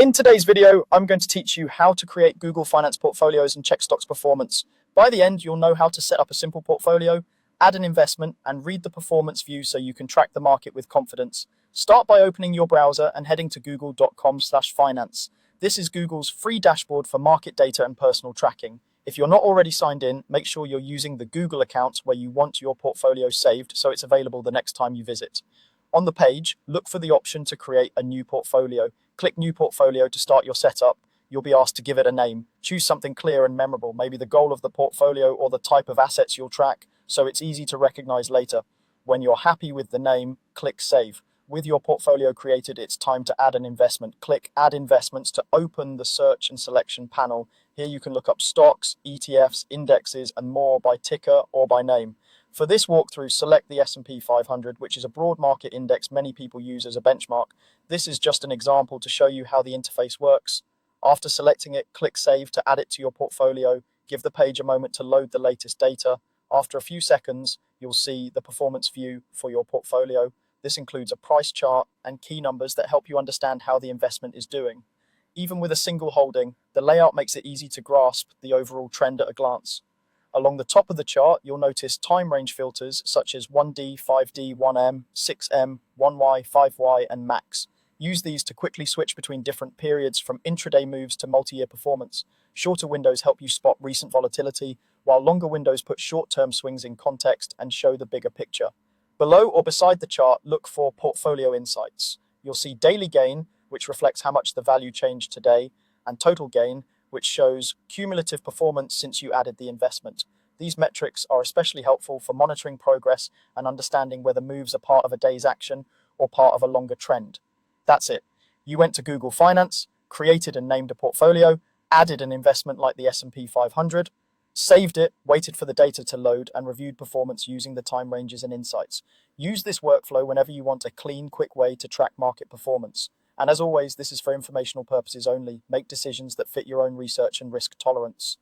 In today's video, I'm going to teach you how to create Google Finance portfolios and check stocks performance. By the end, you'll know how to set up a simple portfolio, add an investment, and read the performance view so you can track the market with confidence. Start by opening your browser and heading to google.com/finance. This is Google's free dashboard for market data and personal tracking. If you're not already signed in, make sure you're using the Google account where you want your portfolio saved so it's available the next time you visit. On the page, look for the option to create a new portfolio. Click New Portfolio to start your setup. You'll be asked to give it a name. Choose something clear and memorable, maybe the goal of the portfolio or the type of assets you'll track, so it's easy to recognize later. When you're happy with the name, click Save. With your portfolio created, it's time to add an investment. Click Add Investments to open the search and selection panel. Here you can look up stocks, ETFs, indexes, and more by ticker or by name. For this walkthrough, select the S&P 500, which is a broad market index many people use as a benchmark. This is just an example to show you how the interface works. After selecting it, click Save to add it to your portfolio. Give the page a moment to load the latest data. After a few seconds, you'll see the performance view for your portfolio. This includes a price chart and key numbers that help you understand how the investment is doing. Even with a single holding, the layout makes it easy to grasp the overall trend at a glance. Along the top of the chart, you'll notice time range filters such as 1D, 5D, 1M, 6M, 1Y, 5Y, and Max. Use these to quickly switch between different periods from intraday moves to multi-year performance. Shorter windows help you spot recent volatility, while longer windows put short-term swings in context and show the bigger picture. Below or beside the chart, look for portfolio insights. You'll see daily gain, which reflects how much the value changed today, and total gain, which shows cumulative performance since you added the investment. These metrics are especially helpful for monitoring progress and understanding whether moves are part of a day's action or part of a longer trend. That's it. You went to Google Finance, created and named a portfolio, added an investment like the S&P 500, saved it, waited for the data to load, and reviewed performance using the time ranges and insights. Use this workflow whenever you want a clean, quick way to track market performance. And as always, this is for informational purposes only. Make decisions that fit your own research and risk tolerance.